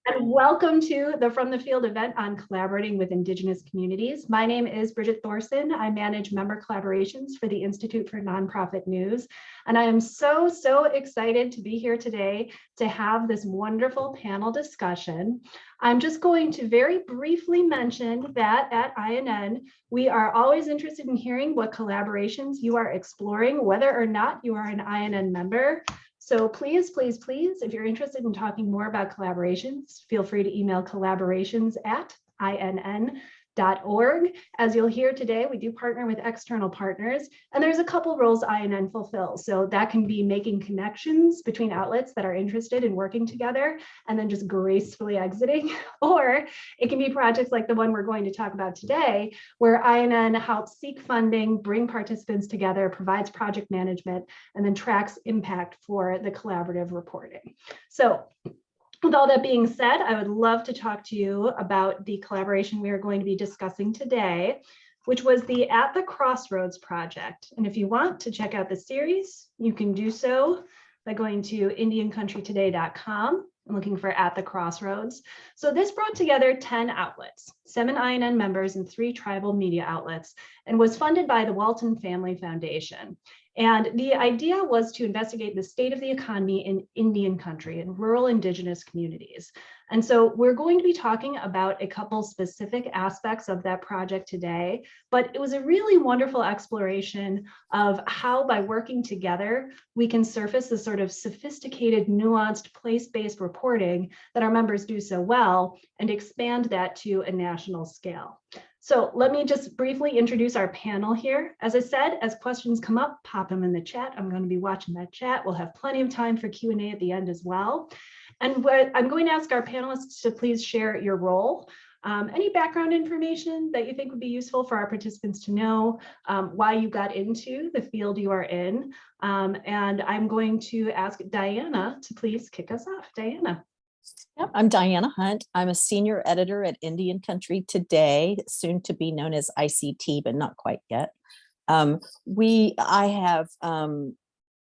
And welcome to the From the Field event on collaborating with Indigenous communities. My name is Bridget Thorson. I manage member collaborations for the Institute for Nonprofit News. And I am so excited to be here today to have this wonderful panel discussion. I'm just going to very briefly mention that at INN, we are always interested in hearing what collaborations you are exploring, whether or not you are an INN member. So please, if you're interested in talking more about collaborations, feel free to email collaborations@inn.org. As you'll hear today, we do partner with external partners, and there's a couple roles INN fulfills. So that can be making connections between outlets that are interested in working together and then just gracefully exiting, or it can be projects like the one we're going to talk about today, where INN helps seek funding, bring participants together, provides project management, and then tracks impact for the collaborative reporting. So with all that being said, I would love to talk to you about the collaboration we are going to be discussing today, which was the At the Crossroads project. And if you want to check out the series, you can do so by going to indiancountrytoday.com and looking for At the Crossroads. So this brought together 10 outlets, 7 INN members and 3 tribal media outlets, and was funded by the Walton Family Foundation. And the idea was to investigate the state of the economy in Indian country and rural Indigenous communities. And so we're going to be talking about a couple specific aspects of that project today, but it was a really wonderful exploration of how, by working together, we can surface the sort of sophisticated, nuanced, place-based reporting that our members do so well and expand that to a national scale. So let me just briefly introduce our panel here. As I said, as questions come up, pop them in the chat. I'm going to be watching that chat. We'll have plenty of time for Q&A at the end as well. And what I'm going to ask our panelists to please share your role, any background information that you think would be useful for our participants to know, why you got into the field you are in. And I'm going to ask Diana to please kick us off. Diana. Yep, I'm Diana Hunt. I'm a senior editor at Indian Country Today, soon to be known as ICT, but not quite yet. I have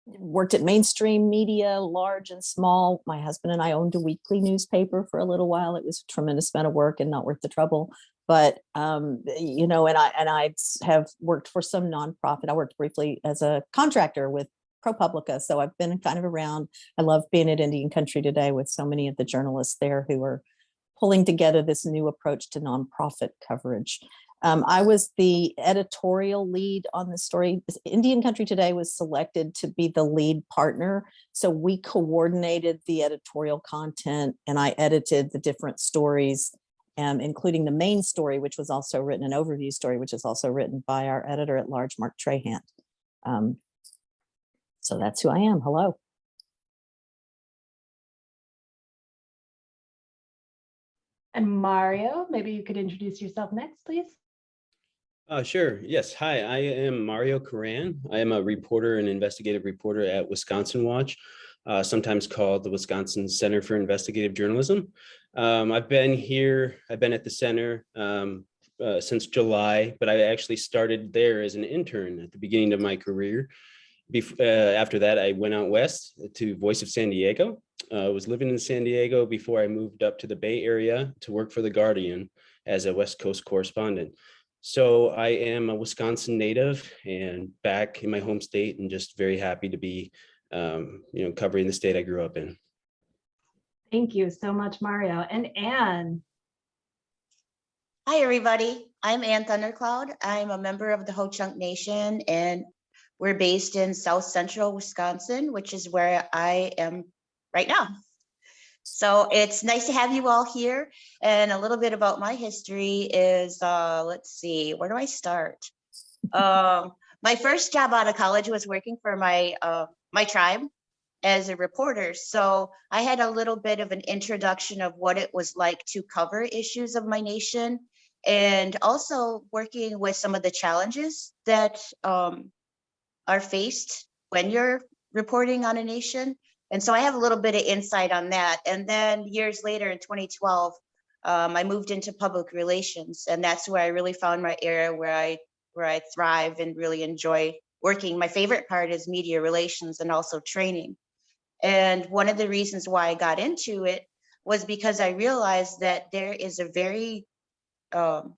worked at mainstream media, large and small. My husband and I owned a weekly newspaper for a little while. It was a tremendous amount of work and not worth the trouble. But you know, and I have worked for some nonprofit. I worked briefly as a contractor with ProPublica, so I've been kind of around. I love being at Indian Country Today with so many of the journalists there who are pulling together this new approach to nonprofit coverage. I was the editorial lead on the story. Indian Country Today was selected to be the lead partner, so we coordinated the editorial content, and I edited the different stories, including the main story, which was also written, an overview story, which is also written by our editor at large, Mark Trahant. So that's who I am. Hello. And Mario, maybe you could introduce yourself next, please. Sure. Yes. Hi, I am Mario Coran. I am a reporter and investigative reporter at Wisconsin Watch, sometimes called the Wisconsin Center for Investigative Journalism. I've been at the center since July, but I actually started there as an intern at the beginning of my career. After that, I went out west to Voice of San Diego. I was living in San Diego before I moved up to the Bay Area to work for The Guardian as a West Coast correspondent. So I am a Wisconsin native and back in my home state, and just very happy to be, covering the state I grew up in. Thank you so much, Mario. And Anne. Hi, everybody. I'm Ann Thundercloud. I'm a member of the Ho-Chunk Nation, and we're based in South Central Wisconsin, which is where I am right now. So it's nice to have you all here. And a little bit about my history is, let's see, where do I start? My first job out of college was working for my tribe as a reporter. So I had a little bit of an introduction of what it was like to cover issues of my nation, and also working with some of the challenges that are faced when you're reporting on a nation. And so I have a little bit of insight on that. And then years later in 2012, I moved into public relations, and that's where I really found my area where I thrive and really enjoy working. My favorite part is media relations and also training. And one of the reasons why I got into it was because I realized that there is a very um,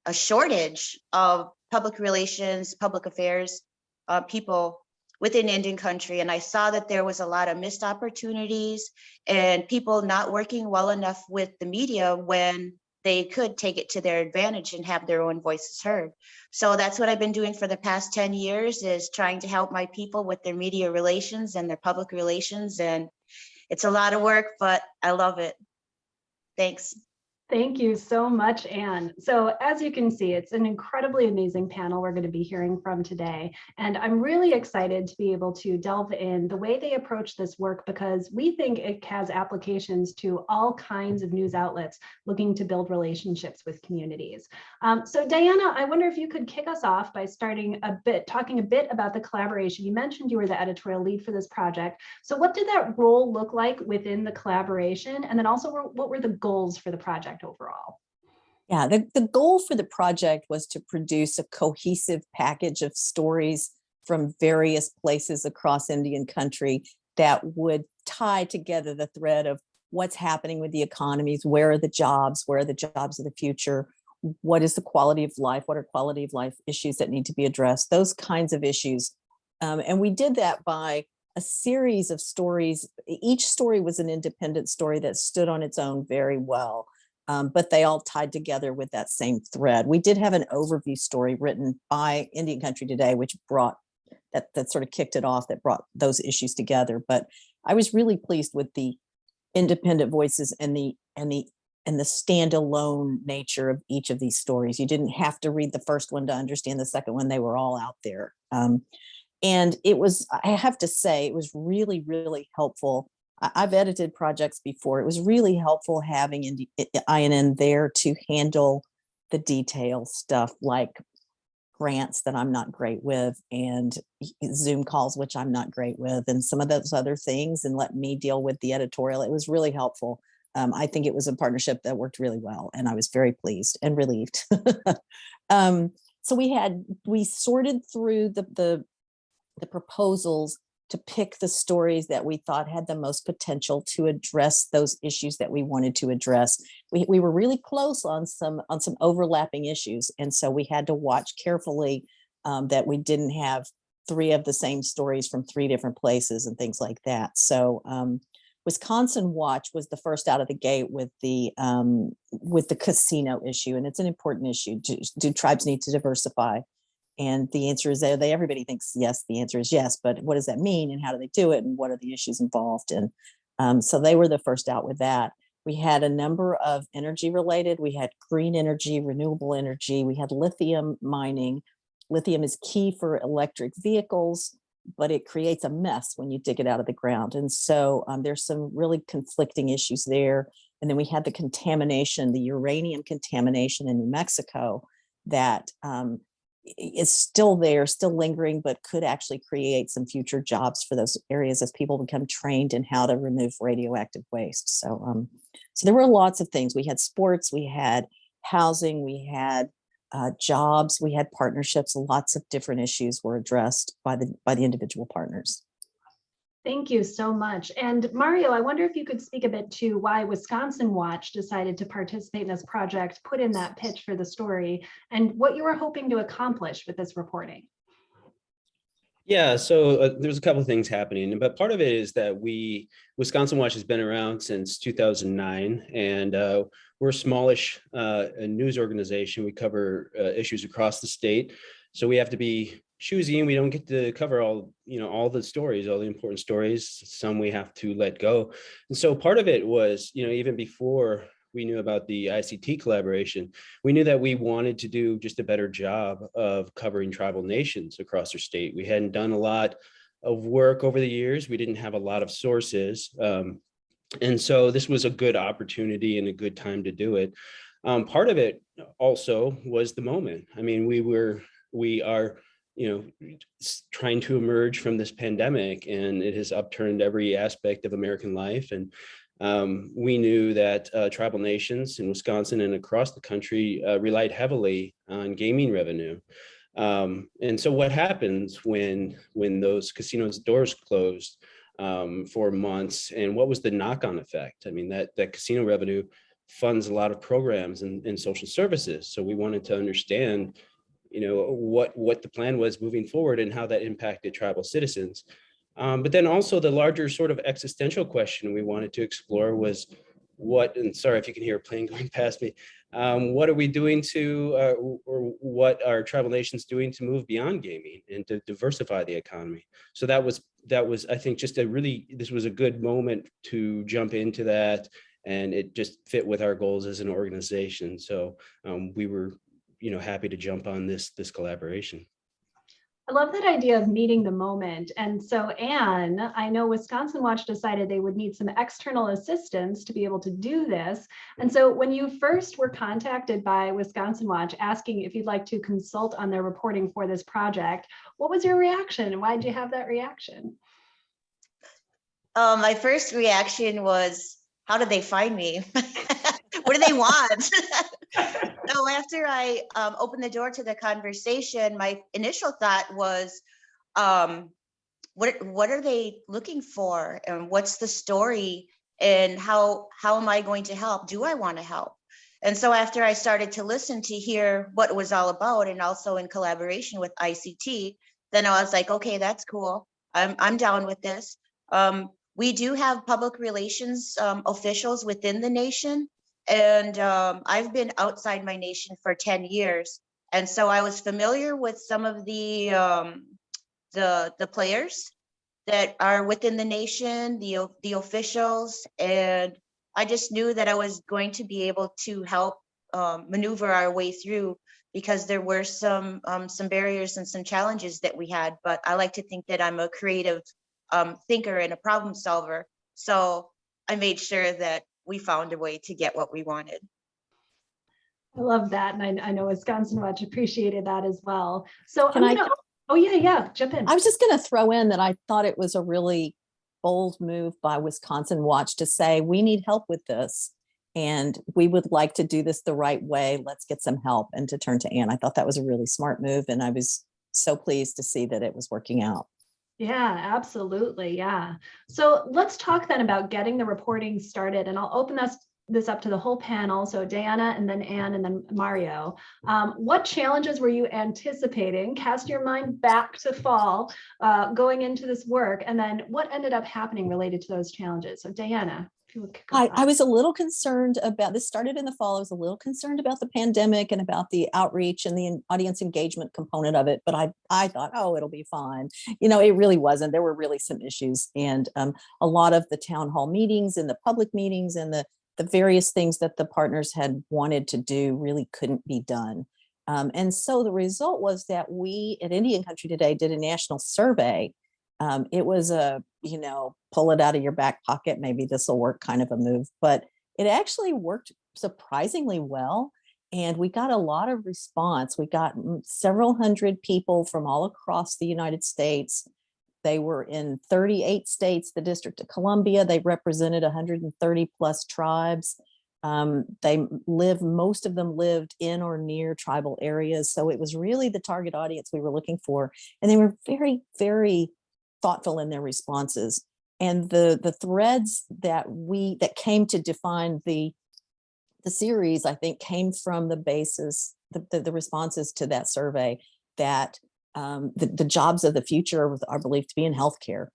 a shortage of public relations, public affairs people within Indian country. And I saw that there was a lot of missed opportunities and people not working well enough with the media when they could take it to their advantage and have their own voices heard. So that's what I've been doing for the past 10 years, is trying to help my people with their media relations and their public relations. And it's a lot of work, but I love it. Thanks. Thank you so much, Anne. So as you can see, it's an incredibly amazing panel we're going to be hearing from today. And I'm really excited to be able to delve in the way they approach this work, because we think it has applications to all kinds of news outlets looking to build relationships with communities. So Diana, I wonder if you could kick us off by talking a bit about the collaboration. You mentioned you were the editorial lead for this project. So what did that role look like within the collaboration? And then also, what were the goals for the project overall? Yeah, the goal for the project was to produce a cohesive package of stories from various places across Indian country that would tie together the thread of what's happening with the economies, where are the jobs of the future, what is the quality of life, what are quality of life issues that need to be addressed, those kinds of issues. And we did that by a series of stories. Each story was an independent story that stood on its own very well. But they all tied together with that same thread. We did have an overview story written by Indian Country Today, which brought that sort of kicked it off, that brought those issues together. But I was really pleased with the independent voices and the standalone nature of each of these stories. You didn't have to read the first one to understand the second one. They were all out there. And it was, I have to say, it was really, really helpful. I've edited projects before. It was really helpful having INN there to handle the detail stuff, like grants that I'm not great with, and Zoom calls, which I'm not great with, and some of those other things, and let me deal with the editorial. It was really helpful. I think it was a partnership that worked really well, and I was very pleased and relieved. So we sorted through the proposals to pick the stories that we thought had the most potential to address those issues that we wanted to address. We were really close on some overlapping issues, and so we had to watch carefully that we didn't have three of the same stories from three different places and things like that. So Wisconsin Watch was the first out of the gate with the casino issue, and it's an important issue. Do tribes need to diversify? And the answer is everybody thinks yes, the answer is yes, but what does that mean, and how do they do it, and what are the issues involved? And so they were the first out with that. We had a number of energy related. We had green energy, renewable energy. We had lithium mining. Lithium is key for electric vehicles, but it creates a mess when you dig it out of the ground. And so there's some really conflicting issues there. And then we had the contamination, the uranium contamination in New Mexico that is still there, still lingering, but could actually create some future jobs for those areas as people become trained in how to remove radioactive waste. So, so there were lots of things. We had sports, we had housing, we had jobs, we had partnerships. Lots of different issues were addressed by the individual partners. Thank you so much. And Mario, I wonder if you could speak a bit to why Wisconsin Watch decided to participate in this project, put in that pitch for the story, and what you were hoping to accomplish with this reporting. Yeah, so there's a couple of things happening, but part of it is that Wisconsin Watch has been around since 2009, and we're a smallish news organization. We cover issues across the state, so we have to be choosy, and we don't get to cover all the stories, all the important stories. Some we have to let go. And so part of it was, even before we knew about the ICT collaboration, we knew that we wanted to do just a better job of covering tribal nations across our state. We hadn't done a lot of work over the years. We didn't have a lot of sources. And so this was a good opportunity and a good time to do it. Part of it also was the moment. I mean, we are trying to emerge from this pandemic, and it has upturned every aspect of American life. And we knew that tribal nations in Wisconsin and across the country relied heavily on gaming revenue. And so what happens when those casinos' doors closed? for months. And what was the knock-on effect? I mean, that casino revenue funds a lot of programs and social services. So we wanted to understand, what the plan was moving forward and how that impacted tribal citizens. But then also the larger sort of existential question we wanted to explore was and sorry if you can hear a plane going past me, what are we doing or what are tribal nations doing to move beyond gaming and to diversify the economy? So that was, I think, just this was a good moment to jump into that, and it just fit with our goals as an organization. So we were, happy to jump on this collaboration. I love that idea of meeting the moment. And so, Anne, I know Wisconsin Watch decided they would need some external assistance to be able to do this. And so when you first were contacted by Wisconsin Watch asking if you'd like to consult on their reporting for this project, what was your reaction and why did you have that reaction? My first reaction was, how did they find me? What do they want? So after I opened the door to the conversation, my initial thought was, what are they looking for, and what's the story, and how am I going to help? Do I want to help? And so after I started to listen to hear what it was all about, and also in collaboration with ICT, then I was like, okay, that's cool. I'm down with this. We do have public relations officials within the nation. And I've been outside my nation for 10 years. And so I was familiar with some of the players that are within the nation, the officials, and I just knew that I was going to be able to help maneuver our way through, because there were some barriers and some challenges that we had. But I like to think that I'm a creative thinker and a problem solver. So I made sure that we found a way to get what we wanted. I love that. And I know Wisconsin Watch appreciated that as well. So oh yeah, jump in. I was just going to throw in that I thought it was a really bold move by Wisconsin Watch to say, we need help with this and we would like to do this the right way. Let's get some help. And to turn to Anne, I thought that was a really smart move. And I was so pleased to see that it was working out. Yeah, absolutely. Yeah. So let's talk then about getting the reporting started, and I'll open this up to the whole panel. So Diana, and then Anne, and then Mario. What challenges were you anticipating? Cast your mind back to fall going into this work, and then what ended up happening related to those challenges? So Diana. I was a little concerned about this. Started in the fall. I was a little concerned about the pandemic and about the outreach and the audience engagement component of it. But I thought, oh, it'll be fine. It really wasn't. There were really some issues, and a lot of the town hall meetings and the public meetings and the various things that the partners had wanted to do really couldn't be done. And so the result was that we at Indian Country Today did a national survey. It was pull it out of your back pocket, maybe this will work kind of a move, but it actually worked surprisingly well. And we got a lot of response. We got several hundred people from all across the United States. They were in 38 states, the District of Columbia. They represented 130 plus tribes. Most of them lived in or near tribal areas. So it was really the target audience we were looking for. And they were very, very thoughtful in their responses. And the threads that came to define the series, I think, came from the basis, the responses to that survey, that the jobs of the future are believed to be in healthcare.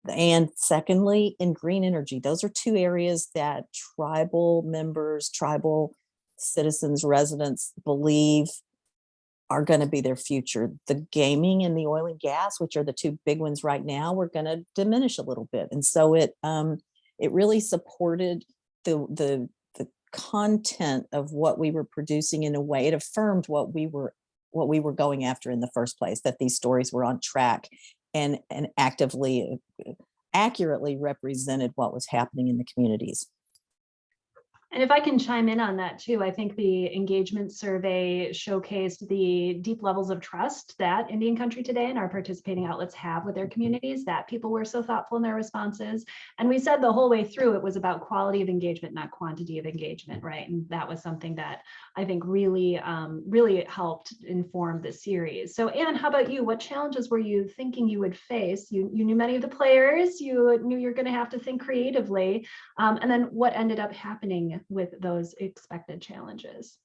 And secondly, in green energy. Those are two areas that tribal members, tribal citizens, residents believe are going to be their future. The gaming and the oil and gas, which are the two big ones right now, we're going to diminish a little bit. And so it really supported the content of what we were producing in a way. It affirmed what we were going after in the first place, that these stories were on track and accurately represented what was happening in the communities. And if I can chime in on that too, I think the engagement survey showcased the deep levels of trust that Indian Country Today and our participating outlets have with their communities, that people were so thoughtful in their responses. And we said the whole way through, it was about quality of engagement, not quantity of engagement, right? And that was something that I think really, really helped inform the series. So Anne, how about you? What challenges were you thinking you would face? You knew many of the players, you knew you're going to have to think creatively. And then what ended up happening with those expected challenges?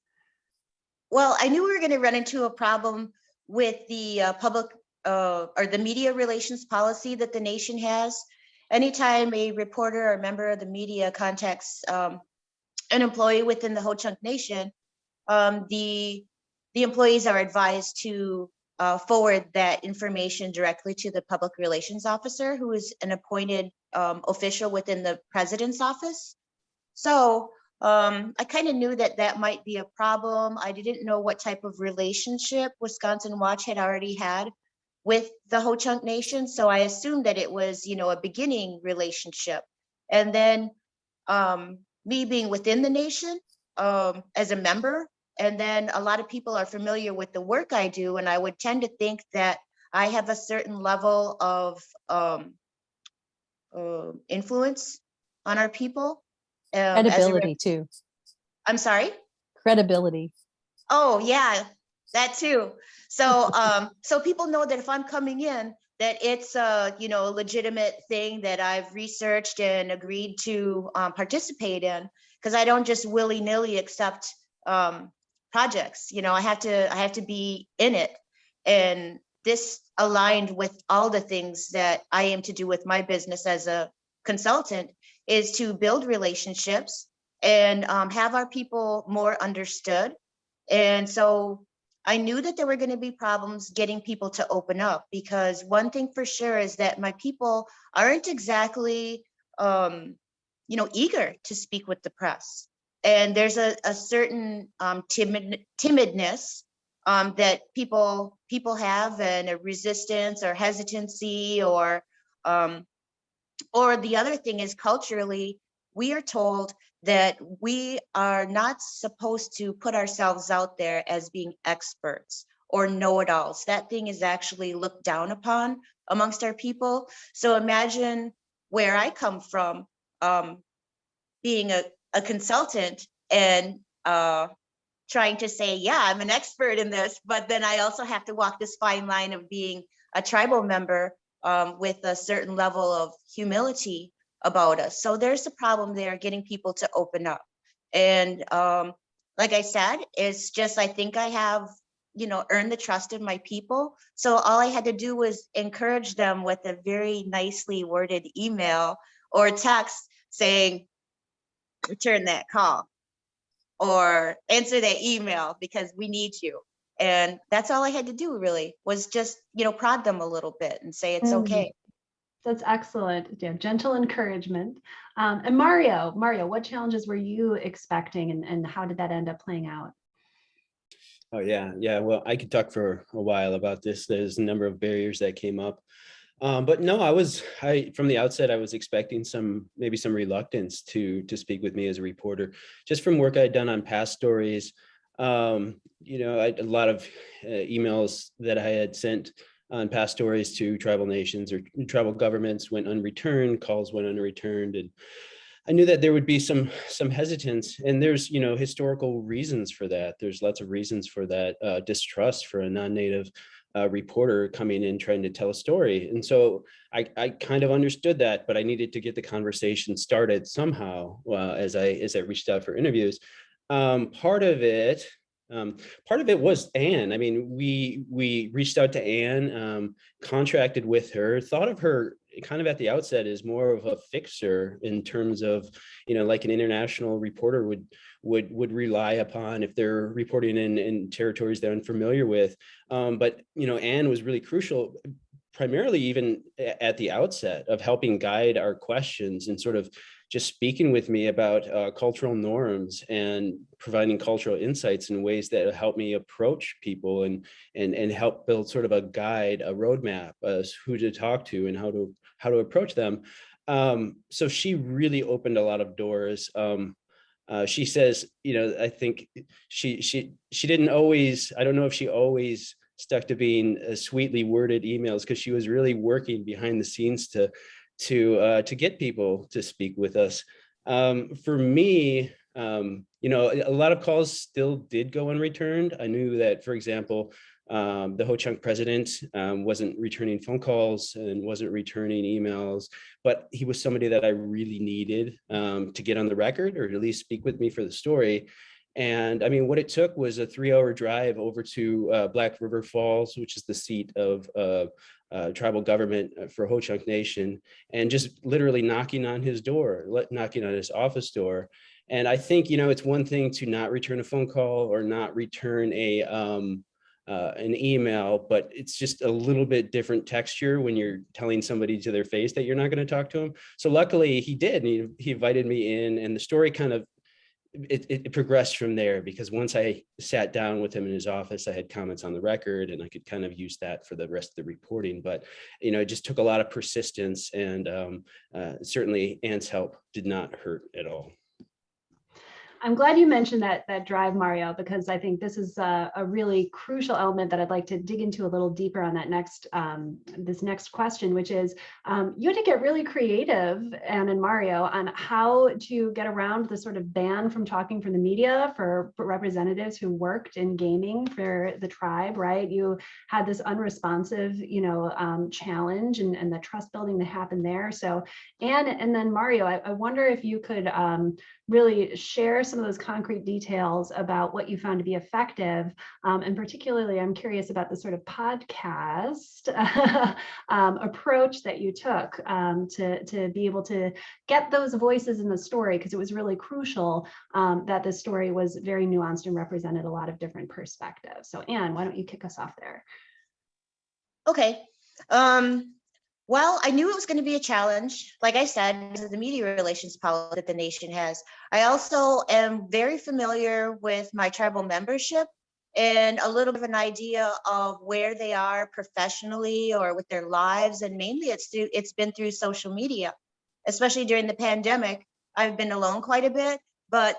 Well, I knew we were going to run into a problem with the public or the media relations policy that the nation has. Anytime a reporter or member of the media contacts an employee within the Ho-Chunk Nation, the employees are advised to forward that information directly to the public relations officer, who is an appointed official within the president's office. So I kind of knew that that might be a problem. I didn't know what type of relationship Wisconsin Watch had already had with the Ho-Chunk Nation. So I assumed that it was, a beginning relationship. And then me being within the nation as a member, and then a lot of people are familiar with the work I do, and I would tend to think that I have a certain level of influence on our people. Credibility too. I'm sorry? Credibility. Oh yeah, that too. So so people know that if I'm coming in, that it's a legitimate thing that I've researched and agreed to participate in, because I don't just willy-nilly accept projects. I have to be in it, and this aligned with all the things that I aim to do with my business as a consultant, is to build relationships and have our people more understood. And so I knew that there were going to be problems getting people to open up, because one thing for sure is that my people aren't exactly, eager to speak with the press. And there's a certain timidness that people have, and a resistance or hesitancy, or the other thing is, culturally, we are told that we are not supposed to put ourselves out there as being experts or know-it-alls. That thing is actually looked down upon amongst our people. So imagine where I come from, being a consultant and trying to say, yeah, I'm an expert in this, but then I also have to walk this fine line of being a tribal member with a certain level of humility about us. So there's a problem there, getting people to open up. And like I said, it's just, I think I have, earned the trust of my people. So all I had to do was encourage them with a very nicely worded email or text saying, return that call or answer that email because we need you. And that's all I had to do, really, was just, prod them a little bit and say it's okay. That's excellent. Yeah, gentle encouragement. And Mario, what challenges were you expecting, and how did that end up playing out? Oh yeah. Well, I could talk for a while about this. There's a number of barriers that came up. But no, I from the outset, I was expecting maybe some reluctance to speak with me as a reporter, just from work I'd done on past stories. A lot of emails that I had sent on past stories to tribal nations or tribal governments went unreturned, calls went unreturned, and I knew that there would be some hesitance, and there's historical reasons for that. There's lots of reasons for that distrust for a non-native reporter coming in trying to tell a story. And so I kind of understood that, but I needed to get the conversation started somehow as I reached out for interviews. Part of it was Anne. I mean, we reached out to Anne, contracted with her, thought of her kind of at the outset as more of a fixer in terms of, like an international reporter would rely upon if they're reporting in territories they're unfamiliar with. But Anne was really crucial, primarily even at the outset, of helping guide our questions and sort of just speaking with me about cultural norms and providing cultural insights in ways that help me approach people and help build sort of a guide, a roadmap as who to talk to and how to approach them. So she really opened a lot of doors. She says, I think she didn't always, I don't know if she always stuck to being sweetly worded emails, because she was really working behind the scenes to get people to speak with us. For me, a lot of calls still did go unreturned. I knew that, for example, the Ho-Chunk president wasn't returning phone calls and wasn't returning emails, but he was somebody that I really needed to get on the record, or at least speak with me for the story. And I mean, what it took was a 3-hour drive over to Black River Falls, which is the seat of tribal government for Ho-Chunk Nation, and just literally knocking on his door, knocking on his office door. And I think, it's one thing to not return a phone call or not return an email, but it's just a little bit different texture when you're telling somebody to their face that you're not going to talk to them. So luckily he did. He invited me in, and the story kind of, it progressed from there, because once I sat down with him in his office, I had comments on the record and I could kind of use that for the rest of the reporting. But, it just took a lot of persistence, and certainly Ant's help did not hurt at all. I'm glad you mentioned that drive, Mario, because I think this is a really crucial element that I'd like to dig into a little deeper on that this next question, which is you had to get really creative, Anne and Mario, on how to get around the sort of ban from talking from the media for representatives who worked in gaming for the tribe, right? You had this unresponsive, challenge and the trust building that happened there. So Anne and then Mario, I wonder if you could really share some of those concrete details about what you found to be effective. And particularly, I'm curious about the sort of podcast approach that you took to be able to get those voices in the story, because it was really crucial that the story was very nuanced and represented a lot of different perspectives. So Anne, why don't you kick us off there? Okay. Well, I knew it was going to be a challenge, like I said, because of the media relations policy that the nation has. I also am very familiar with my tribal membership and a little bit of an idea of where they are professionally or with their lives. And mainly it's been through social media, especially during the pandemic. I've been alone quite a bit, but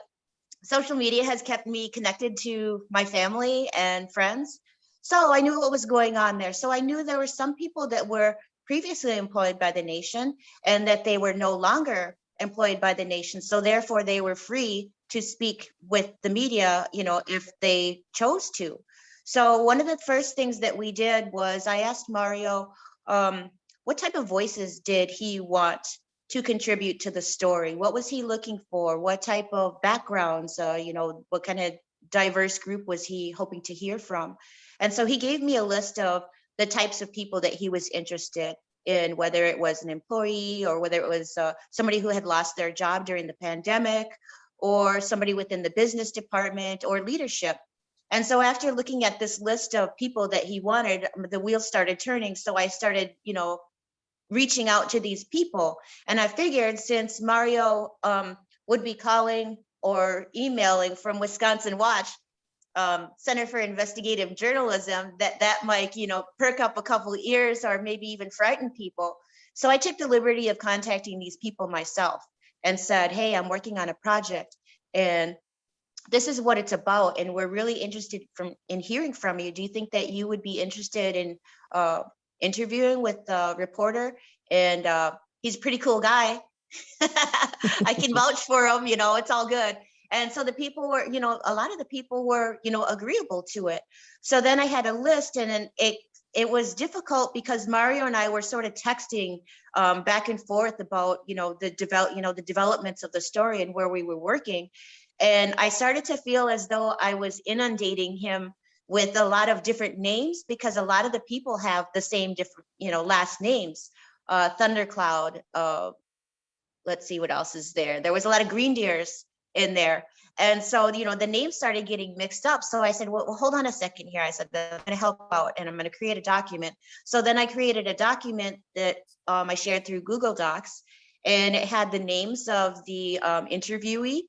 social media has kept me connected to my family and friends. So I knew what was going on there. So I knew there were some people that were previously employed by the nation and that they were no longer employed by the nation. So therefore they were free to speak with the media, if they chose to. So one of the first things that we did was I asked Mario, what type of voices did he want to contribute to the story? What was he looking for? What type of backgrounds, what kind of diverse group was he hoping to hear from? And so he gave me a list of the types of people that he was interested in, whether it was an employee or whether it was somebody who had lost their job during the pandemic, or somebody within the business department or leadership. And so after looking at this list of people that he wanted, the wheels started turning. So I started, reaching out to these people. And I figured since Mario would be calling or emailing from Wisconsin Watch, Center for Investigative Journalism, that might, perk up a couple of ears or maybe even frighten people. So I took the liberty of contacting these people myself and said, hey, I'm working on a project and this is what it's about. And we're really interested in hearing from you. Do you think that you would be interested in interviewing with the reporter? And he's a pretty cool guy. I can vouch for him, it's all good. And so the people were, a lot of the people were, agreeable to it. So then I had a list, and then it was difficult because Mario and I were sort of texting back and forth about, the developments of the story and where we were working. And I started to feel as though I was inundating him with a lot of different names, because a lot of the people have the same different, last names. Thundercloud, let's see what else is there. There was a lot of green deers in there. And so, the names started getting mixed up. So I said, well, hold on a second here. I said, I'm going to help out and I'm going to create a document. So then I created a document that I shared through Google Docs, and it had the names of the interviewee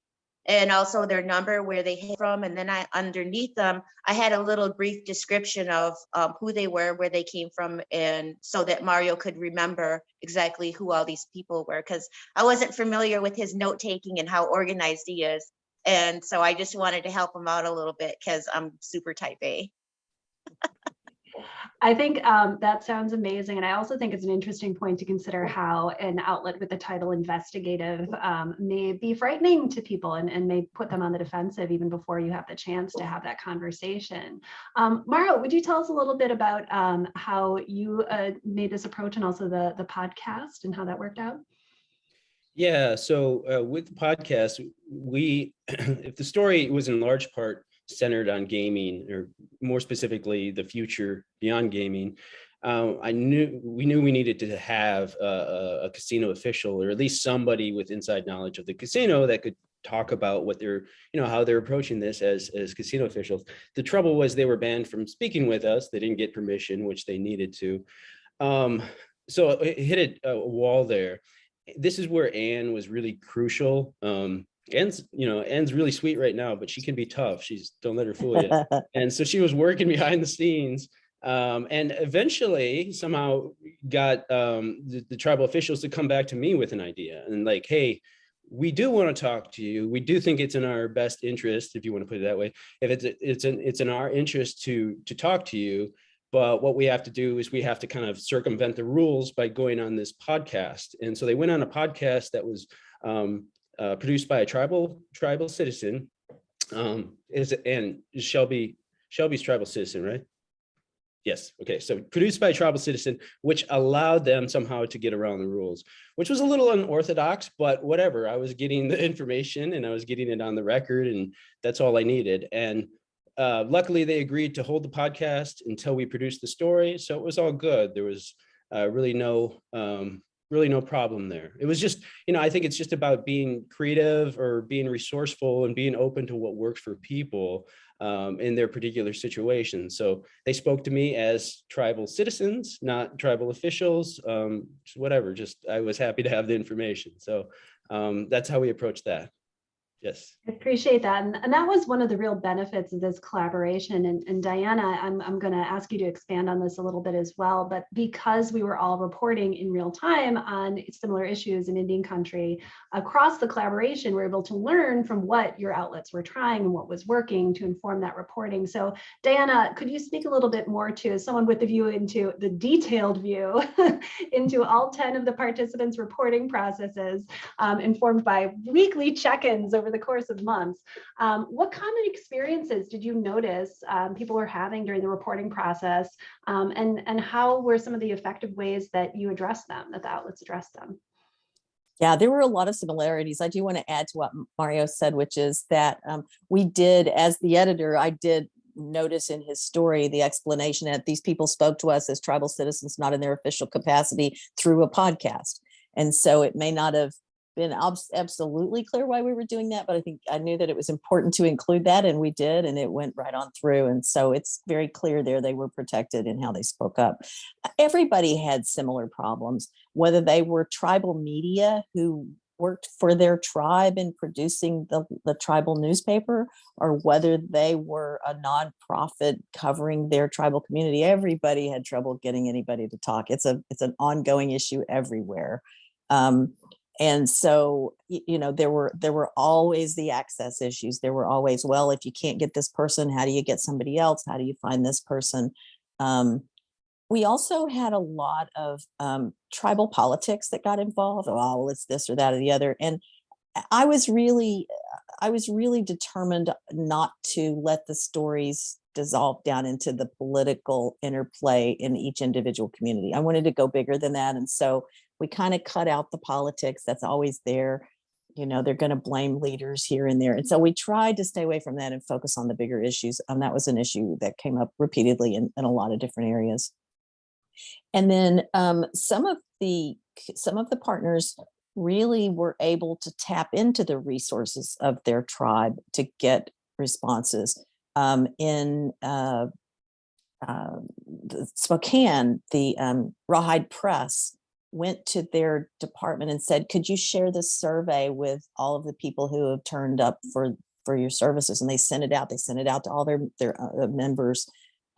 and also their number, where they came from. And then underneath them, I had a little brief description of who they were, where they came from, and so that Mario could remember exactly who all these people were, because I wasn't familiar with his note taking and how organized he is. And so I just wanted to help them out a little bit because I'm super type A. I think that sounds amazing. And I also think it's an interesting point to consider how an outlet with the title investigative may be frightening to people and may put them on the defensive even before you have the chance to have that conversation. Mario, would you tell us a little bit about how you made this approach and also the podcast and how that worked out? Yeah, so with the podcast, we, if the story was in large part centered on gaming, or more specifically, the future beyond gaming, we knew we needed to have a casino official, or at least somebody with inside knowledge of the casino that could talk about what they're, how they're approaching this as casino officials. The trouble was they were banned from speaking with us. They didn't get permission, which they needed to. So it hit a wall there. This is where Anne was really crucial. Anne's really sweet right now, but she can be tough. Don't let her fool you. And so she was working behind the scenes, and eventually somehow got the tribal officials to come back to me with an idea and like, hey, we do want to talk to you. We do think it's in our best interest, if you want to put it that way. If it's in our interest to talk to you. But what we have to do is we have to kind of circumvent the rules by going on this podcast. And so they went on a podcast that was produced by a tribal citizen. And Shelby's tribal citizen, right? Yes. Okay. So produced by a tribal citizen, which allowed them somehow to get around the rules, which was a little unorthodox, but whatever. I was getting the information and I was getting it on the record, and that's all I needed. And luckily, they agreed to hold the podcast until we produced the story. So it was all good. There was really no problem there. It was just, I think it's just about being creative or being resourceful and being open to what works for people in their particular situation. So they spoke to me as tribal citizens, not tribal officials, whatever. Just I was happy to have the information. So that's how we approached that. Yes. I appreciate that. And that was one of the real benefits of this collaboration. And Diana, I'm going to ask you to expand on this a little bit as well. But because we were all reporting in real time on similar issues in Indian country, across the collaboration, we're able to learn from what your outlets were trying and what was working to inform that reporting. So Diana, could you speak a little bit more to someone with the view into the detailed view into all 10 of the participants' reporting processes, informed by weekly check-ins over the course of months? What common experiences did you notice people were having during the reporting process, and how were some of the effective ways that you addressed them, that the outlets addressed them? Yeah, there were a lot of similarities. I do want to add to what Mario said, which is that we did, as the editor, I did notice in his story the explanation that these people spoke to us as tribal citizens, not in their official capacity, through a podcast. And so it may not have been absolutely clear why we were doing that, but I think I knew that it was important to include that, and we did, and it went right on through. And so it's very clear there they were protected in how they spoke up. Everybody had similar problems, whether they were tribal media who worked for their tribe in producing the tribal newspaper, or whether they were a nonprofit covering their tribal community. Everybody had trouble getting anybody to talk. It's an ongoing issue everywhere. And so, there were always the access issues. There were always, well, if you can't get this person, how do you get somebody else? How do you find this person? We also had a lot of tribal politics that got involved. Oh, well, it's this or that or the other. And I was really determined not to let the stories dissolve down into the political interplay in each individual community. I wanted to go bigger than that. And so we kind of cut out the politics that's always there. They're going to blame leaders here and there. And so we tried to stay away from that and focus on the bigger issues. That was an issue that came up repeatedly in a lot of different areas. And then some of the partners really were able to tap into the resources of their tribe to get responses. In Spokane, the Rawhide Press went to their department and said, could you share this survey with all of the people who have turned up for your services? And they sent it out. They sent it out to all their members.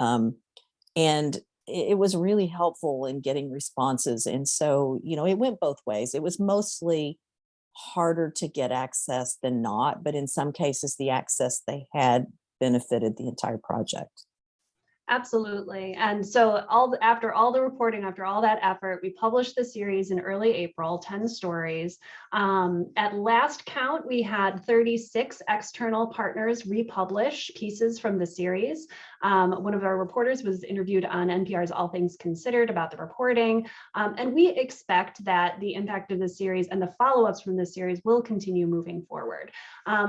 And it was really helpful in getting responses. And so, it went both ways. It was mostly harder to get access than not, but in some cases, the access they had benefited the entire project. Absolutely. And so after all the reporting, after all that effort, we published the series in early April, 10 stories. At last count, we had 36 external partners republish pieces from the series. One of our reporters was interviewed on NPR's All Things Considered about the reporting. And we expect that the impact of the series and the follow-ups from this series will continue moving forward.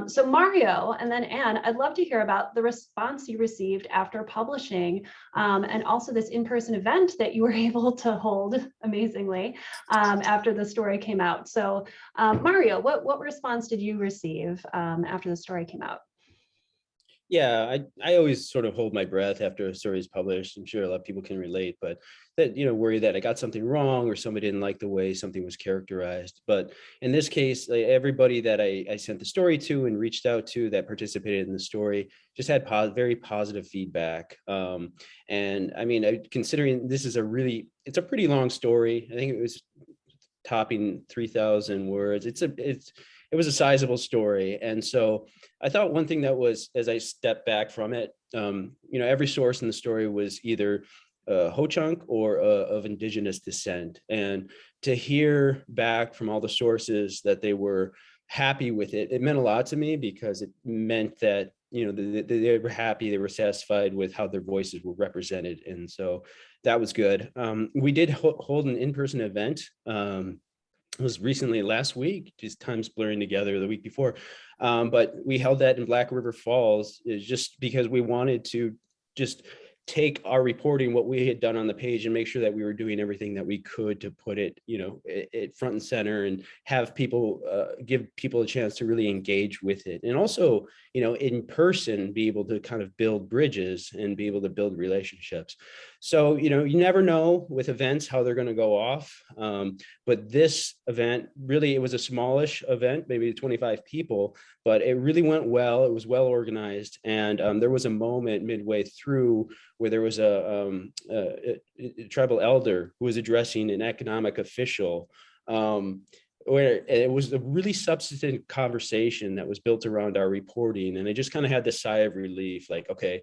So Mario and then Anne, I'd love to hear about the response you received after publishing, and also this in-person event that you were able to hold amazingly after the story came out. So Mario, what response did you receive after the story came out? Yeah, I always sort of hold my breath after a story is published. I'm sure a lot of people can relate, but that, worry that I got something wrong or somebody didn't like the way something was characterized. But in this case, like, everybody that I sent the story to and reached out to that participated in the story just had very positive feedback. And I mean, considering this is it's a pretty long story. I think it was topping 3,000 words. It was a sizable story. And so I thought one thing that was, as I stepped back from it, every source in the story was either Ho-Chunk or of Indigenous descent. And to hear back from all the sources that they were happy with it, it meant a lot to me, because it meant that, they were happy, they were satisfied with how their voices were represented. And so that was good. We did hold an in-person event. It was recently last week, just time's blurring together, the week before. But we held that in Black River Falls, is just because we wanted to just take our reporting, what we had done on the page, and make sure that we were doing everything that we could to put it, it front and center, and have people, give people a chance to really engage with it. And also, in person, be able to kind of build bridges and be able to build relationships. So, you never know with events how they're going to go off. But this event, really, it was a smallish event, maybe 25 people, but it really went well. It was well organized. And there was a moment midway through where there was a tribal elder who was addressing an economic official, where it was a really substantive conversation that was built around our reporting. And I just kind of had this sigh of relief, like, okay,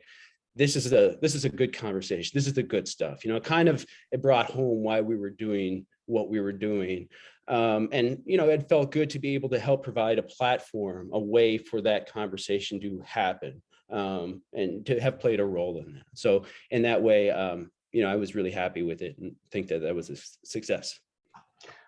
this is a good conversation. This is the good stuff. It brought home why we were doing what we were doing. And, it felt good to be able to help provide a platform, a way for that conversation to happen, and to have played a role in that. So in that way, I was really happy with it and think that was a success.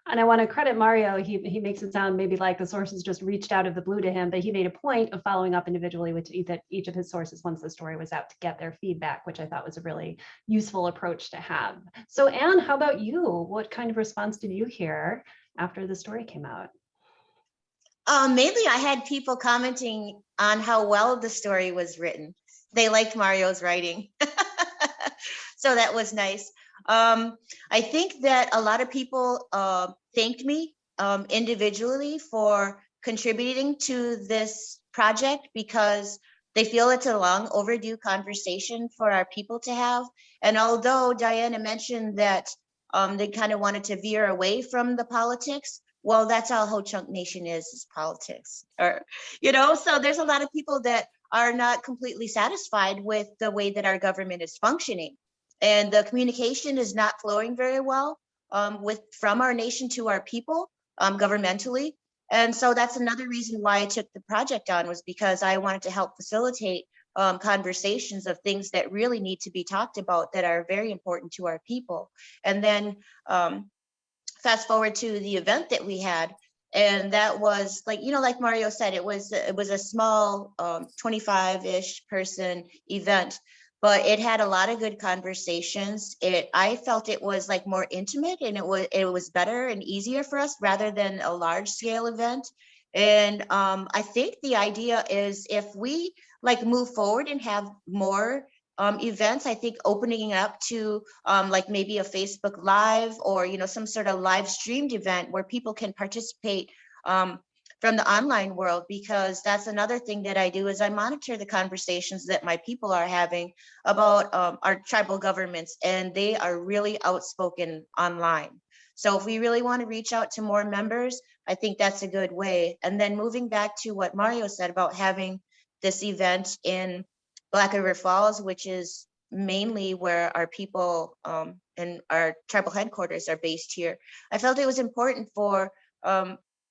And I want to credit Mario. He makes it sound maybe like the sources just reached out of the blue to him, but he made a point of following up individually with each of his sources once the story was out to get their feedback, which I thought was a really useful approach to have. So Anne, how about you? What kind of response did you hear after the story came out? Mainly I had people commenting on how well the story was written. They liked Mario's writing. So that was nice. I think that a lot of people thanked me individually for contributing to this project, because they feel it's a long overdue conversation for our people to have. And although Diana mentioned that they kind of wanted to veer away from the politics, well, that's all Ho-Chunk Nation is politics. So there's a lot of people that are not completely satisfied with the way that our government is functioning. And the communication is not flowing very well from our nation to our people governmentally. And so that's another reason why I took the project on, was because I wanted to help facilitate conversations of things that really need to be talked about, that are very important to our people. And then fast forward to the event that we had. And that was like Mario said, it was a small 25-ish person event, but it had a lot of good conversations. I felt it was like more intimate, and it was better and easier for us rather than a large scale event. And I think the idea is, if we move forward and have more events, I think opening up to maybe a Facebook Live, or some sort of live streamed event where people can participate from the online world, because that's another thing that I do, is I monitor the conversations that my people are having about our tribal governments, and they are really outspoken online. So if we really want to reach out to more members, I think that's a good way. And then moving back to what Mario said about having this event in Black River Falls, which is mainly where our people and our tribal headquarters are based here. I felt it was important for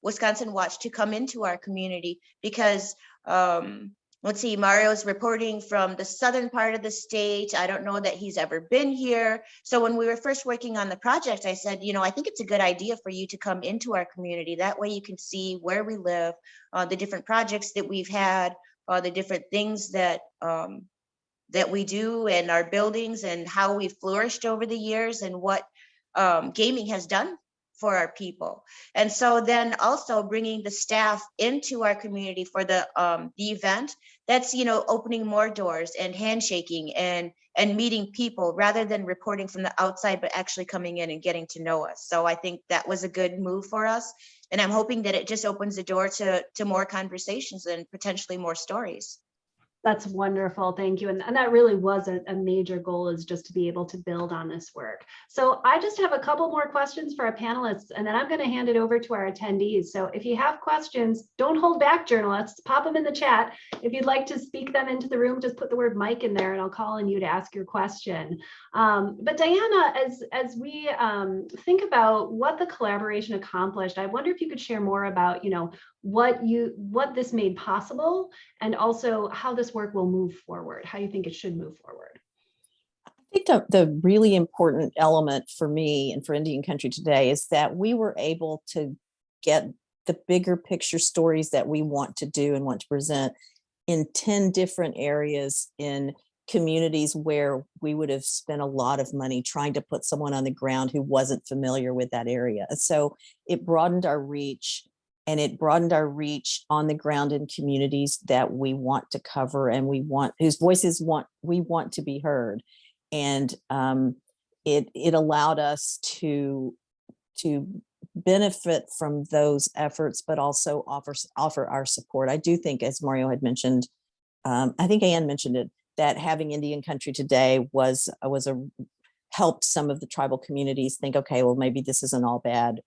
Wisconsin Watch to come into our community because let's see, Mario's reporting from the southern part of the state. I don't know that he's ever been here. So when we were first working on the project, I said, you know, I think it's a good idea for you to come into our community. That way you can see where we live, the different projects that we've had, the different things that that we do and our buildings and how we've flourished over the years and what gaming has done for our people. And so then also bringing the staff into our community for the event, that's, you know, opening more doors and handshaking and meeting people rather than reporting from the outside, but actually coming in and getting to know us. So I think that was a good move for us. And I'm hoping that it just opens the door to more conversations and potentially more stories. That's wonderful. Thank you. And that really was a major goal, is just to be able to build on this work. So I just have a couple more questions for our panelists, and then I'm going to hand it over to our attendees. So if you have questions, don't hold back, journalists, pop them in the chat. If you'd like to speak them into the room, just put the word mic in there and I'll call on you to ask your question. But Diana, as we think about what the collaboration accomplished, I wonder if you could share more about, you know, what this made possible, and also how this work will move forward, how you think it should move forward. I think the really important element for me and for Indian Country Today is that we were able to get the bigger picture stories that we want to do and want to present in 10 different areas in communities where we would have spent a lot of money trying to put someone on the ground who wasn't familiar with that area. So it broadened our reach. And it broadened our reach on the ground in communities that we want to cover and whose voices we want to be heard. And it allowed us to benefit from those efforts, but also offer our support. I do think, as Mario had mentioned, I think Ann mentioned it, that having Indian Country Today helped some of the tribal communities think, okay, well, maybe this isn't all bad.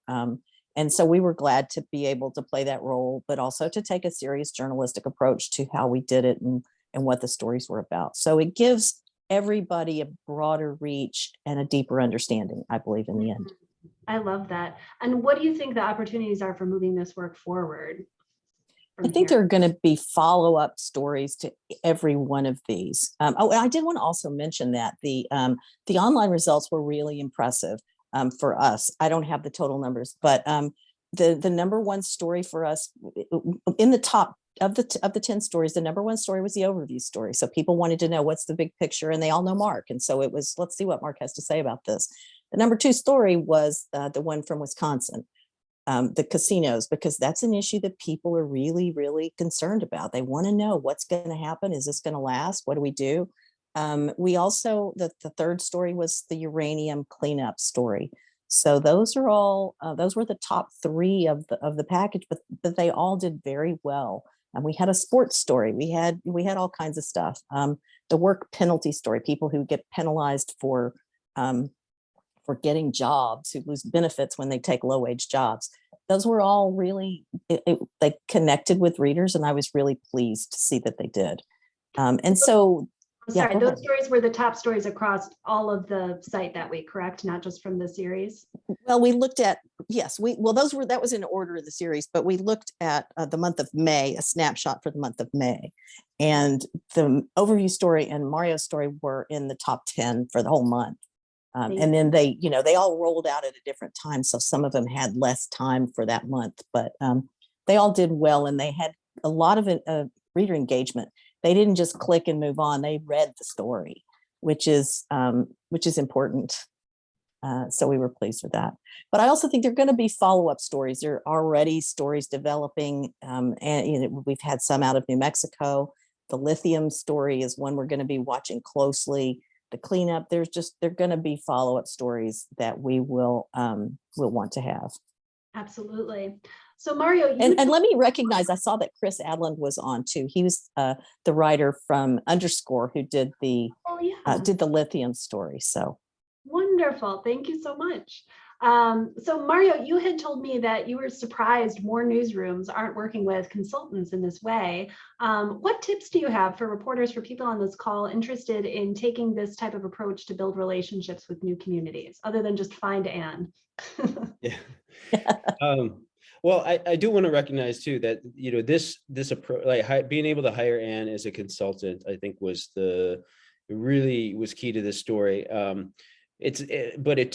And so we were glad to be able to play that role, but also to take a serious journalistic approach to how we did it and what the stories were about. So it gives everybody a broader reach and a deeper understanding, I believe, in the end. I love that. And what do you think the opportunities are for moving this work forward? I think there are going to be follow-up stories to every one of these. I did want to also mention that the online results were really impressive. For us, I don't have the total numbers, but the number one story for us in the top of the 10 stories, the number one story was the overview story. So people wanted to know what's the big picture, and they all know Mark. And so it was, let's see what Mark has to say about this. The number two story was the one from Wisconsin, the casinos, because that's an issue that people are really, really concerned about. They want to know what's going to happen. Is this going to last? What do we do? We also, the third story was the uranium cleanup story. So those are all, those were the top three of the package, but they all did very well. And we had a sports story. We had all kinds of stuff. The work penalty story, people who get penalized for getting jobs, who lose benefits when they take low wage jobs. Those were all really, they connected with readers, and I was really pleased to see that they did. And so, I'm sorry, those stories were the top stories across all of the site that week, correct? Not just from the series? Well, we looked at, yes, that was in order of the series, but we looked at the month of May, a snapshot for the month of May. And the overview story and Mario's story were in the top 10 for the whole month. And then they all rolled out at a different time. So some of them had less time for that month, but they all did well, and they had a lot of reader engagement. They didn't just click and move on. They read the story, which is important. So we were pleased with that. But I also think there are going to be follow-up stories. There are already stories developing, and we've had some out of New Mexico. The lithium story is one we're going to be watching closely. The cleanup, there are going to be follow-up stories that we will want to have. Absolutely. So Mario, and let me recognize, I saw that Chris Adland was on too. He was the writer from Underscore who did the lithium story. So wonderful. Thank you so much. So Mario, you had told me that you were surprised more newsrooms aren't working with consultants in this way. What tips do you have for reporters, for people on this call interested in taking this type of approach to build relationships with new communities, other than just find Anne? Yeah. Well, I do want to recognize too that, this approach, like being able to hire Anne as a consultant, I think really was key to this story. But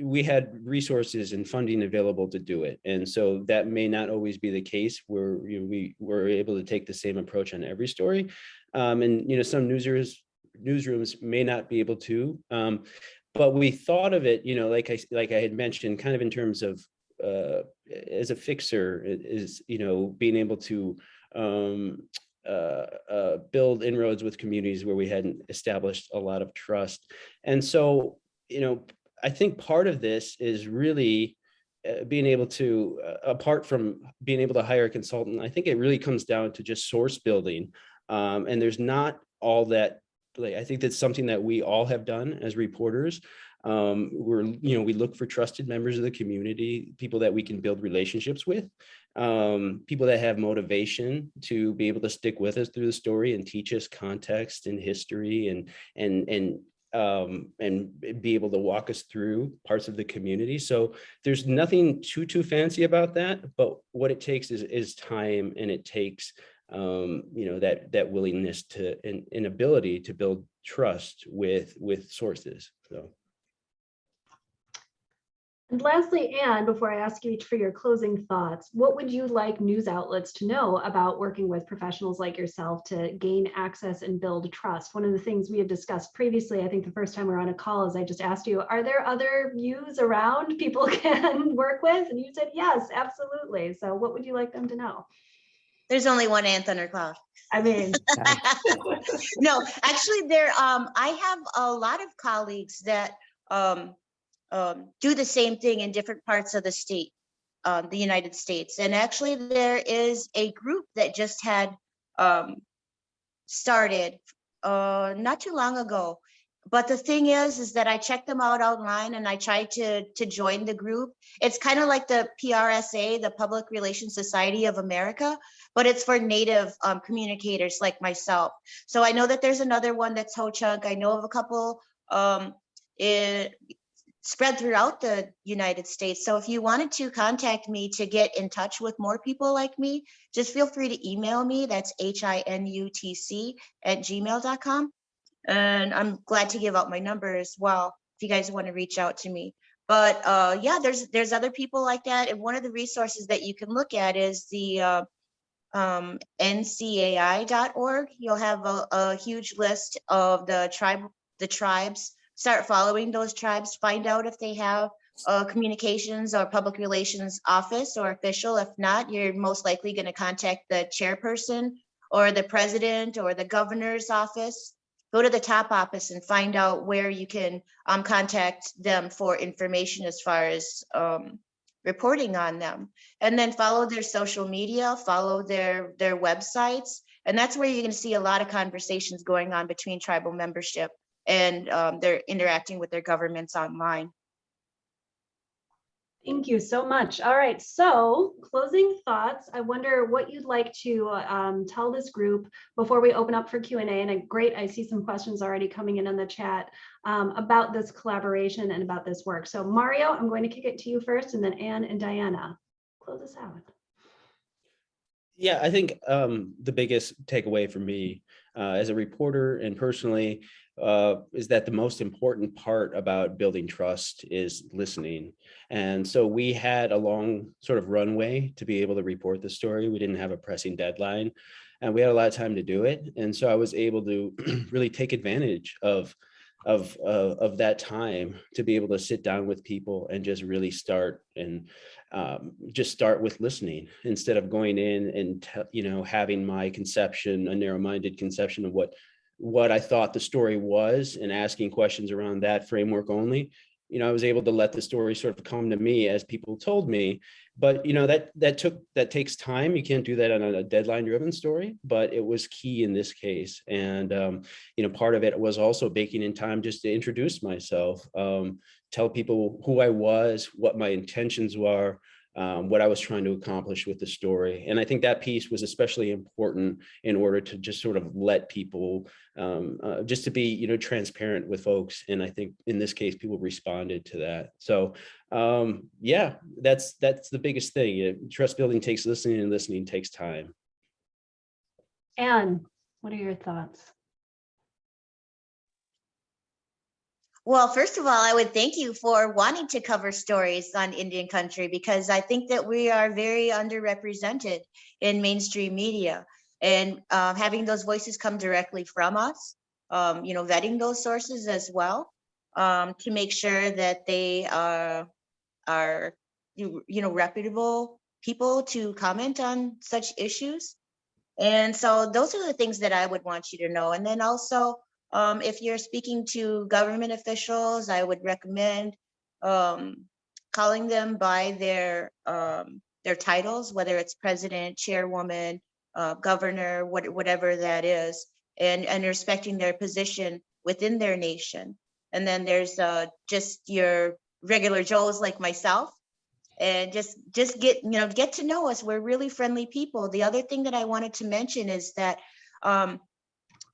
we had resources and funding available to do it. And so that may not always be the case where we were able to take the same approach on every story. And, some newsrooms may not be able to, but we thought of it, like I had mentioned, kind of in terms of as a fixer is, being able to build inroads with communities where we hadn't established a lot of trust. And so, I think part of this is really being able to, apart from being able to hire a consultant, I think it really comes down to just source building. And there's not all that, I think that's something that we all have done as reporters. We look for trusted members of the community, people that we can build relationships with, people that have motivation to be able to stick with us through the story and teach us context and history and be able to walk us through parts of the community. So there's nothing too fancy about that, but what it takes is time, and it takes that willingness to and ability to build trust with sources. So. And lastly, Anne, before I ask you each for your closing thoughts, what would you like news outlets to know about working with professionals like yourself to gain access and build trust? One of the things we had discussed previously, I think the first time we were on a call, is I just asked you, are there other views around people can work with? And you said, yes, absolutely. So what would you like them to know? There's only one Ann Thundercloud. I mean, no, actually I have a lot of colleagues that do the same thing in different parts of the state, the United States. And actually there is a group that just had started not too long ago. But the thing is that I checked them out online and I tried to join the group. It's kind of like the PRSA, the Public Relations Society of America, but it's for Native communicators like myself. So I know that there's another one that's Ho-Chunk. I know of a couple spread throughout the United States. So if you wanted to contact me to get in touch with more people like me, just feel free to email me. That's hinutc@gmail.com. And I'm glad to give out my number as well if you guys want to reach out to me. But yeah, there's other people like that. And one of the resources that you can look at is the ncai.org. You'll have a huge list of the tribes. Start following those tribes, find out if they have a communications or public relations office or official. If not, you're most likely going to contact the chairperson or the president or the governor's office. Go to the top office and find out where you can contact them for information as far as reporting on them. And then follow their social media, follow their websites. And that's where you're going to see a lot of conversations going on between tribal membership and they're interacting with their governments online. Thank you so much. All right, so closing thoughts. I wonder what you'd like to tell this group before we open up for Q&A. And great, I see some questions already coming in the chat about this collaboration and about this work. So Mario, I'm going to kick it to you first, and then Anne and Diana. Close us out. Yeah, I think the biggest takeaway for me as a reporter and personally is that the most important part about building trust is listening. And so we had a long sort of runway to be able to report the story. We didn't have a pressing deadline and we had a lot of time to do it. And so I was able to really take advantage of that time to be able to sit down with people and just really start and just start with listening instead of going in and having my conception, a narrow-minded conception of what I thought the story was and asking questions around that framework only. I was able to let the story sort of come to me as people told me, but that takes time. You can't do that on a deadline-driven story, but it was key in this case. And part of it was also baking in time just to introduce myself tell people who I was, what my intentions were, what I was trying to accomplish with the story. And I think that piece was especially important in order to just sort of let people, just to be, you know, transparent with folks. And I think in this case, people responded to that. So yeah, that's the biggest thing. Trust building takes listening, and listening takes time. Anne, what are your thoughts? Well, first of all, I would thank you for wanting to cover stories on Indian country, because I think that we are very underrepresented in mainstream media, and having those voices come directly from us, you know, vetting those sources as well, to make sure that they are you know, reputable people to comment on such issues. And so those are the things that I would want you to know. And then also, if you're speaking to government officials, I would recommend calling them by their titles, whether it's president, chairwoman, governor, whatever that is, and respecting their position within their nation. And then there's just your regular Joes like myself, and just get, you know, get to know us. We're really friendly people. The other thing that I wanted to mention is that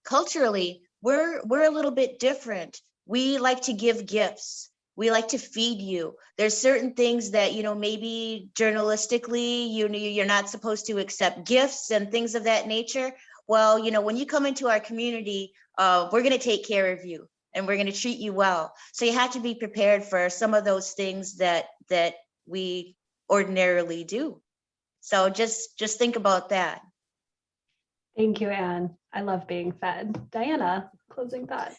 culturally, we're a little bit different. We like to give gifts. We like to feed you. There's certain things that, you know, maybe journalistically, you're not supposed to accept gifts and things of that nature. Well, you know, when you come into our community, we're going to take care of you and we're going to treat you well. So you have to be prepared for some of those things that we ordinarily do. So just think about that. Thank you, Anne. I love being fed. Diana, closing thoughts.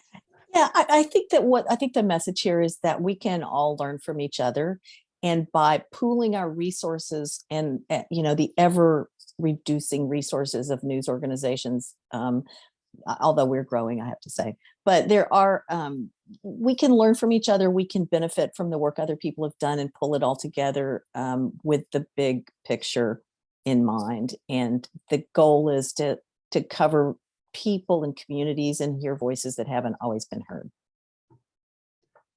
Yeah, I think that I think the message here is that we can all learn from each other, and by pooling our resources and you know, the ever reducing resources of news organizations, although we're growing, I have to say, but there are, we can learn from each other. We can benefit from the work other people have done and pull it all together with the big picture in mind. And the goal is to cover people and communities and hear voices that haven't always been heard.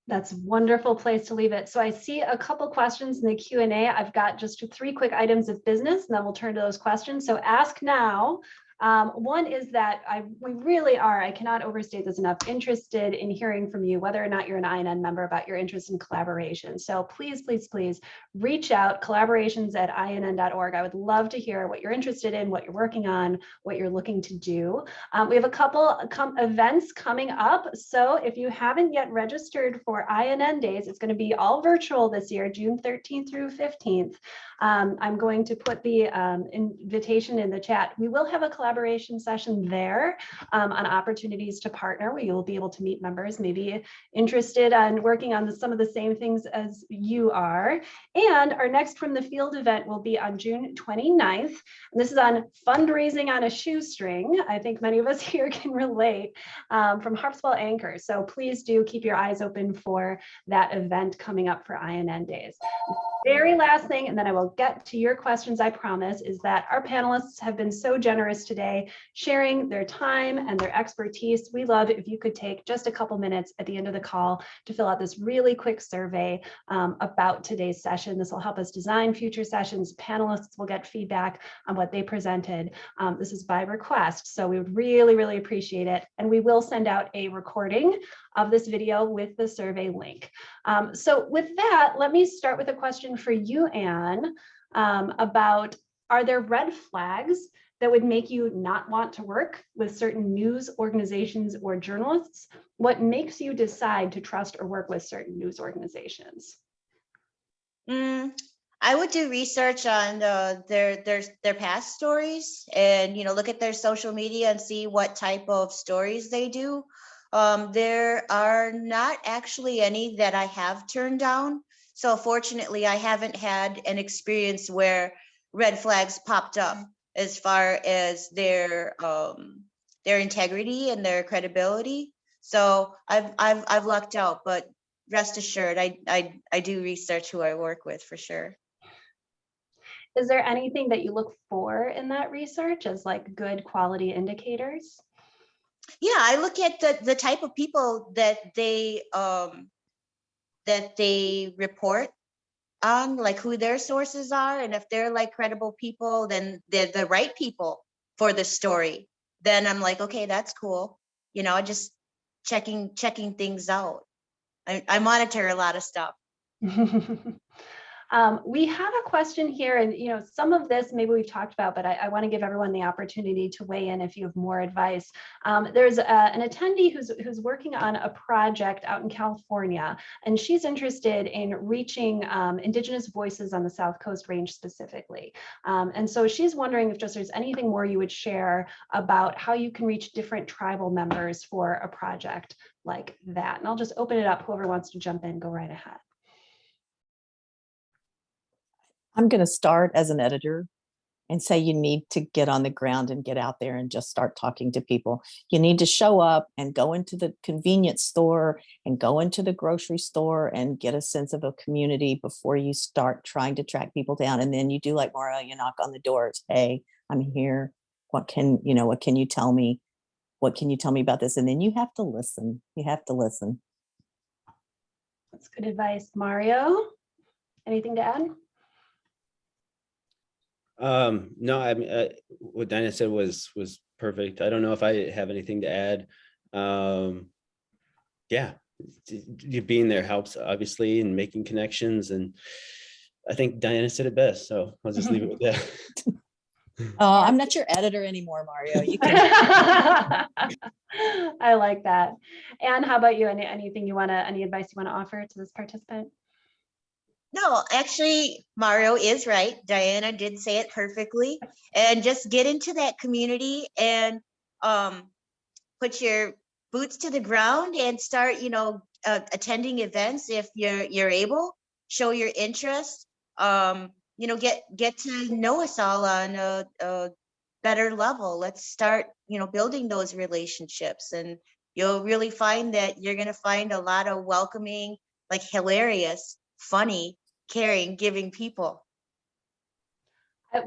That's a wonderful place to leave it. So I see a couple questions in the Q&A. I've got just 3 quick items of business, and then we'll turn to those questions. So ask now. One is that we really are, I cannot overstate this enough, interested in hearing from you, whether or not you're an INN member, about your interest in collaboration. So please, please, please reach out, collaborations@inn.org. I would love to hear what you're interested in, what you're working on, what you're looking to do. We have a couple events coming up. So if you haven't yet registered for INN Days, it's going to be all virtual this year, June 13th through 15th. I'm going to put the invitation in the chat. We will have a collaboration session there on opportunities to partner, where you'll be able to meet members maybe interested in working on some of the same things as you are. And our next From the Field event will be on June 29th. And this is on fundraising on a shoestring. I think many of us here can relate, from Harpswell Anchor. So please do keep your eyes open for that event coming up for INN Days. Very last thing, and then I will get to your questions, I promise, is that our panelists have been so generous today, sharing their time and their expertise. We love if you could take just a couple minutes at the end of the call to fill out this really quick survey about today's session. This will help us design future sessions. Panelists will get feedback on what they presented. This is by request, so we would really, really appreciate it. And we will send out a recording of this video with the survey link. So with that, let me start with a question for you, Anne, about, are there red flags that would make you not want to work with certain news organizations or journalists? What makes you decide to trust or work with certain news organizations? I would do research on their past stories, and, you know, look at their social media and see what type of stories they do. There are not actually any that I have turned down. So fortunately, I haven't had an experience where red flags popped up as far as their integrity and their credibility. So I've lucked out, but rest assured, I do research who I work with for sure. Is there anything that you look for in that research as like good quality indicators? Yeah, I look at the type of people that they that they report on, like who their sources are. And if they're like credible people, then they're the right people for the story. Then I'm like, okay, that's cool. You know, just checking things out. I monitor a lot of stuff. We have a question here, and some of this maybe we've talked about, but I want to give everyone the opportunity to weigh in if you have more advice. There's an attendee who's working on a project out in California, and she's interested in reaching Indigenous voices on the South Coast Range specifically. And so she's wondering if just there's anything more you would share about how you can reach different tribal members for a project like that. And I'll just open it up. Whoever wants to jump in, go right ahead. I'm going to start as an editor and say you need to get on the ground and get out there and just start talking to people. You need to show up and go into the convenience store and go into the grocery store and get a sense of a community before you start trying to track people down. And then you do like Mario, you knock on the doors. Hey, I'm here. What can you tell me? What can you tell me about this? And then you have to listen. You have to listen. That's good advice. Mario, anything to add? No, I mean, what Dinah said was perfect. I don't know if I have anything to add. Yeah, you being there helps, obviously, and making connections. And I think Diana said it best, so I'll just leave it with that. I'm not your editor anymore, Mario. You can. I like that. Anne, how about you? Any advice you want to offer to this participant? No, actually, Mario is right. Diana did say it perfectly. And just get into that community and put your boots to the ground and start, attending events if you're able. Show your interest. Get to know us all on a better level. Let's start, building those relationships, and you'll really find that you're going to find a lot of welcoming, like hilarious, funny, caring, giving people.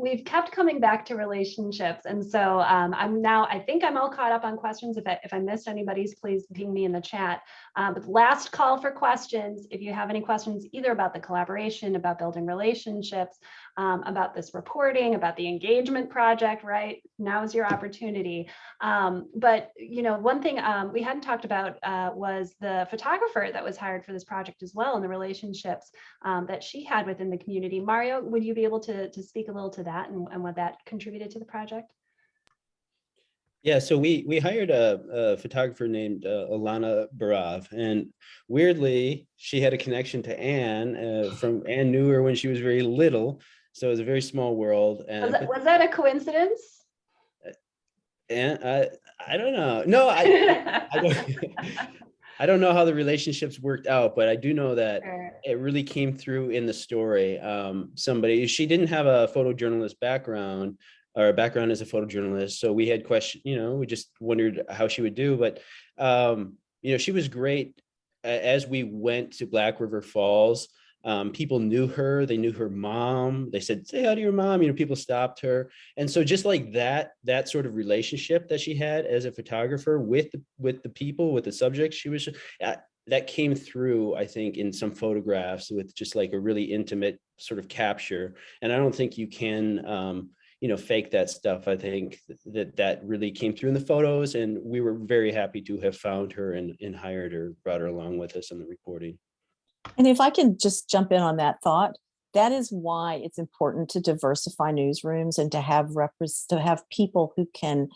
We've kept coming back to relationships, and so I think I'm all caught up on questions. If I missed anybody's, please ping me in the chat. But last call for questions. If you have any questions either about the collaboration, about building relationships, about this reporting, about the engagement project, right? Now is your opportunity. But one thing we hadn't talked about was the photographer that was hired for this project as well, and the relationships that she had within the community. Mario, would you be able to speak a little to that and what that contributed to the project? Yeah, so we hired a photographer named Alana Barav, and weirdly, she had a connection to Anne. Anne knew her when she was very little, so it was a very small world. And was that a coincidence? And I don't know. No, I don't. I don't know how the relationships worked out, but I do know that it really came through in the story. She didn't have a photojournalist background or a background as a photojournalist. So we had questions, we just wondered how she would do, but she was great. As we went to Black River Falls, people knew her, they knew her mom. They said, say hi to your mom, people stopped her. And so just like that sort of relationship that she had as a photographer with the people, with the subjects, she was, that came through, I think, in some photographs with just like a really intimate sort of capture. And I don't think you can, fake that stuff. I think that really came through in the photos, and we were very happy to have found her and hired her, brought her along with us in the reporting. And if I can just jump in on that thought, that is why it's important to diversify newsrooms and to have people who can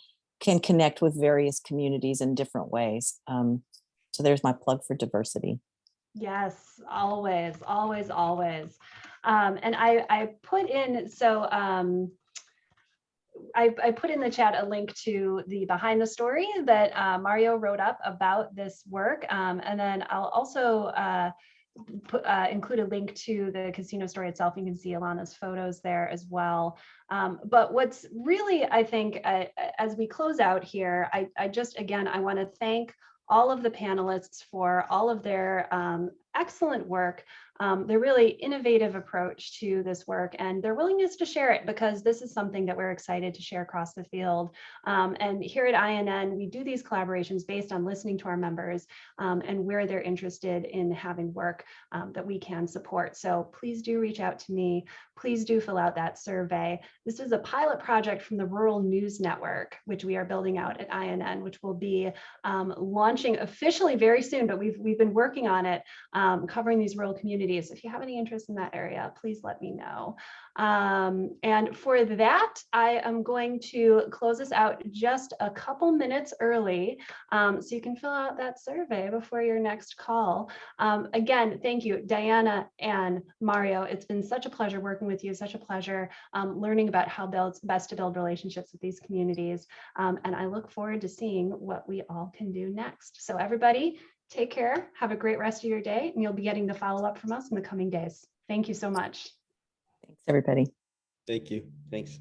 connect with various communities in different ways. So there's my plug for diversity. Yes, always, always, always. And I put in, I put in the chat a link to the behind the story that Mario wrote up about this work. And then I'll also include a link to the casino story itself. You can see Alana's photos there as well. But what's really, I think, as we close out here, I want to thank all of the panelists for all of their excellent work, their really innovative approach to this work, and their willingness to share it, because this is something that we're excited to share across the field. And here at INN, we do these collaborations based on listening to our members and where they're interested in having work that we can support. So please do reach out to me. Please do fill out that survey. This is a pilot project from the Rural News Network, which we are building out at INN, which will be launching officially very soon, but we've been working on it, covering these rural communities. If you have any interest in that area, please let me know. And for that, I am going to close this out just a couple minutes early, so you can fill out that survey before your next call. Again, thank you, Diana and Mario. It's been such a pleasure working with you, such a pleasure learning about how best to build relationships with these communities. And I look forward to seeing what we all can do next. So everybody, take care, have a great rest of your day, and you'll be getting the follow-up from us in the coming days. Thank you so much. Thanks, everybody. Thank you. Thanks.